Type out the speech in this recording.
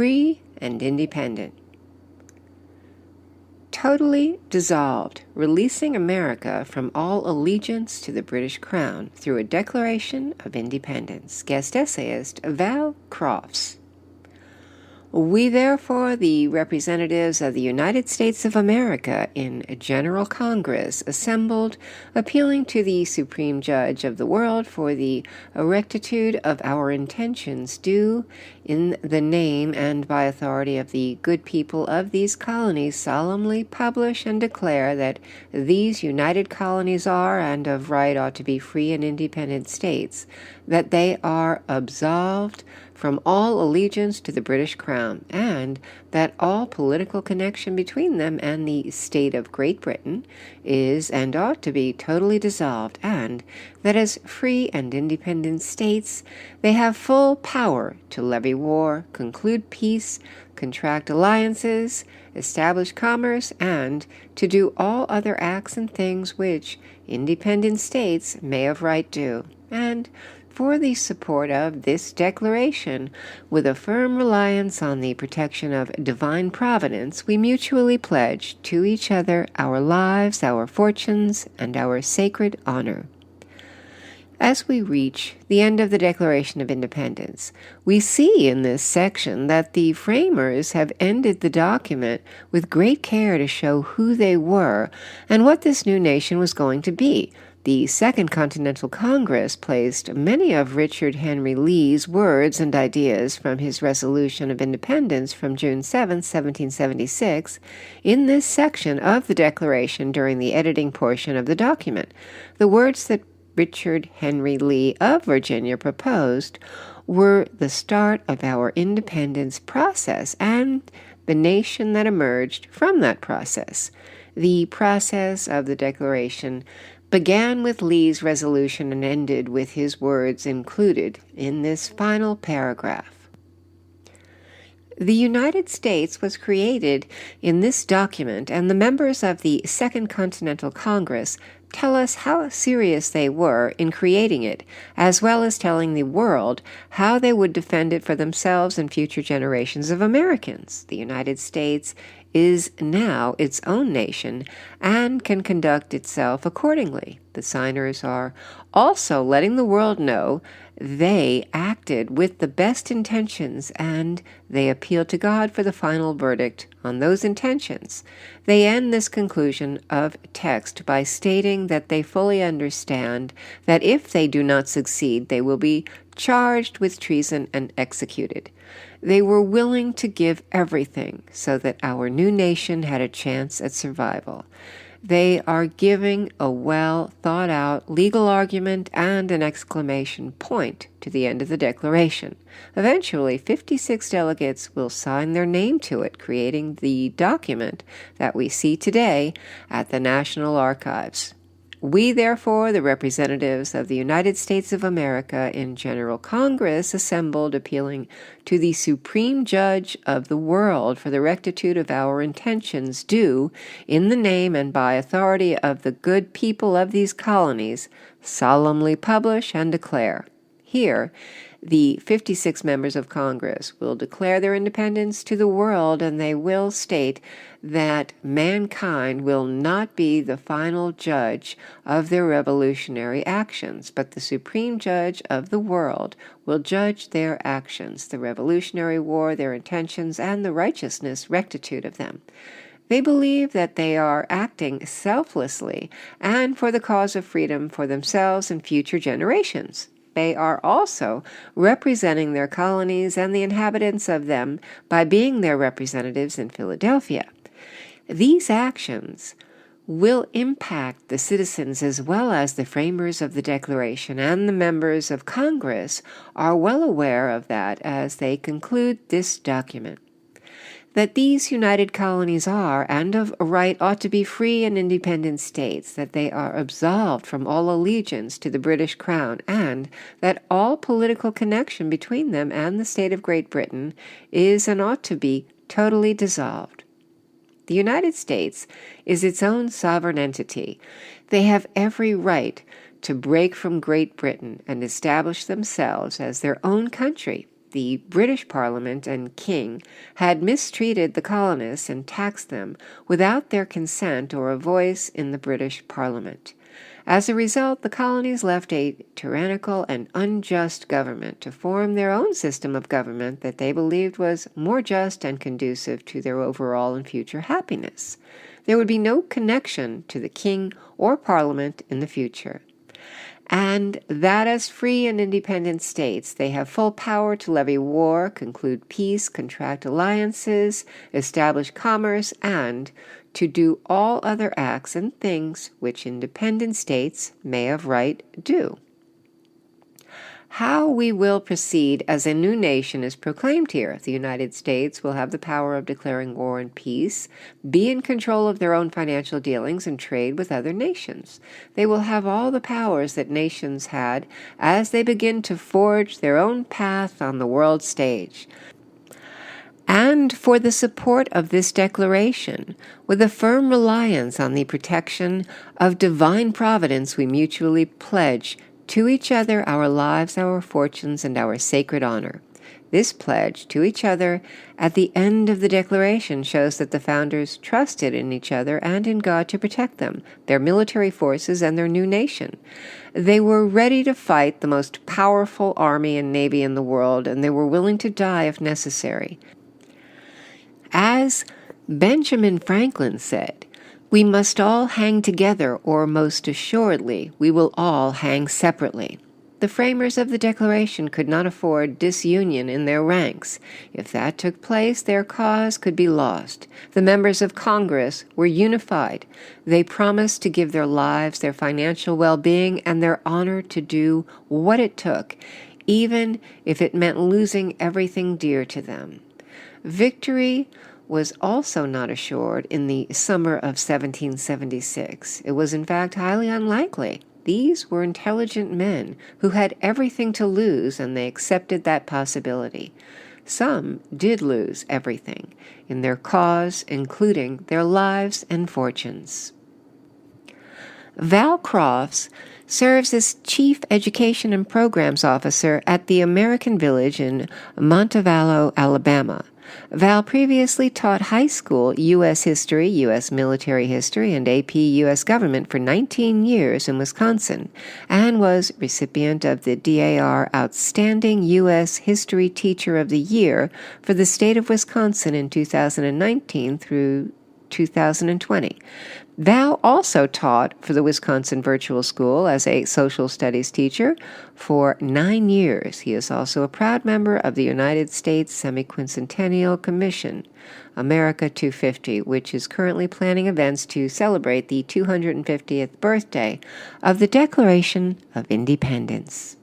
free and independent. Totally dissolved, releasing America from all allegiance to the British Crown through a Declaration of Independence. Guest essayist Val Crofts. We therefore, the representatives of the United States of America in General Congress, assembled, appealing to the Supreme Judge of the world for the rectitude of our intentions, do, in the name and by authority of the good people of these colonies, solemnly publish and declare that these united colonies are, and of right ought to be, free and independent states, that they are absolved from all allegiance to the British Crown, and that all political connection between them and the state of Great Britain is and ought to be totally dissolved, and that as free and independent states they have full power to levy war, conclude peace, contract alliances, establish commerce, and to do all other acts and things which independent states may of right do. And for the support of this declaration, with a firm reliance on the protection of divine providence, we mutually pledge to each other our lives, our fortunes, and our sacred honor. As we reach the end of the Declaration of Independence, we see in this section that the framers have ended the document with great care to show who they were and what this new nation was going to be. The Second Continental Congress placed many of Richard Henry Lee's words and ideas from his Resolution of Independence from June 7, 1776, in this section of the Declaration during the editing portion of the document. The words that Richard Henry Lee of Virginia proposed were the start of our independence process and the nation that emerged from that process. The process of the Declaration began with Lee's resolution and ended with his words included in this final paragraph. The United States was created in this document, and the members of the Second Continental Congress tell us how serious they were in creating it, as well as telling the world how they would defend it for themselves and future generations of Americans. The United States is now its own nation and can conduct itself accordingly. The signers are also letting the world know they acted with the best intentions, and they appeal to God for the final verdict on those intentions. They end this conclusion of text by stating that they fully understand that if they do not succeed, they will be charged with treason and executed. They were willing to give everything so that our new nation had a chance at survival. They are giving a well-thought-out legal argument and an exclamation point to the end of the Declaration. Eventually, 56 delegates will sign their name to it, creating the document that we see today at the National Archives. We, therefore, the representatives of the United States of America in General Congress, assembled, appealing to the Supreme Judge of the world for the rectitude of our intentions, do, in the name and by authority of the good people of these colonies, solemnly publish and declare. Here, the 56 members of Congress will declare their independence to the world, and they will state that mankind will not be the final judge of their revolutionary actions, but the Supreme Judge of the world will judge their actions, the Revolutionary War, their intentions, and the righteousness, rectitude of them. They believe that they are acting selflessly and for the cause of freedom for themselves and future generations. They are also representing their colonies and the inhabitants of them by being their representatives in Philadelphia. These actions will impact the citizens as well as the framers of the Declaration, and the members of Congress are well aware of that as they conclude this document. That these united colonies are, and of right ought to be, free and independent states, that they are absolved from all allegiance to the British Crown, and that all political connection between them and the state of Great Britain is and ought to be totally dissolved. The United States is its own sovereign entity. They have every right to break from Great Britain and establish themselves as their own country. The British Parliament and King had mistreated the colonists and taxed them without their consent or a voice in the British Parliament. As a result, the colonies left a tyrannical and unjust government to form their own system of government that they believed was more just and conducive to their overall and future happiness. There would be no connection to the king or parliament in the future. And that as free and independent states, they have full power to levy war, conclude peace, contract alliances, establish commerce, and to do all other acts and things which independent states may of right do. How we will proceed as a new nation is proclaimed here. The United States will have the power of declaring war and peace, be in control of their own financial dealings, and trade with other nations. They will have all the powers that nations had as they begin to forge their own path on the world stage. And for the support of this declaration, with a firm reliance on the protection of divine providence, we mutually pledge to each other our lives, our fortunes, and our sacred honor. This pledge to each other at the end of the declaration shows that the founders trusted in each other and in God to protect them, their military forces, and their new nation. They were ready to fight the most powerful army and navy in the world, and they were willing to die if necessary. As Benjamin Franklin said, "We must all hang together, or most assuredly we will all hang separately." The framers of the Declaration could not afford disunion in their ranks. If that took place, their cause could be lost. The members of Congress were unified. They promised to give their lives, their financial well-being, and their honor to do what it took, even if it meant losing everything dear to them. Victory was also not assured in the summer of 1776. It was in fact highly unlikely. These were intelligent men who had everything to lose, and they accepted that possibility. Some did lose everything in their cause, including their lives and fortunes. Val Crofts serves as Chief Education and Programs Officer at the American Village in Montevallo, Alabama. Val previously taught high school U.S. history, U.S. military history, and AP U.S. government for 19 years in Wisconsin, and was recipient of the DAR Outstanding U.S. History Teacher of the Year for the state of Wisconsin in 2019 through 2020. Val also taught for the Wisconsin Virtual School as a social studies teacher for 9 years. He is also a proud member of the United States Semi-Quincentennial Commission, America 250, which is currently planning events to celebrate the 250th birthday of the Declaration of Independence.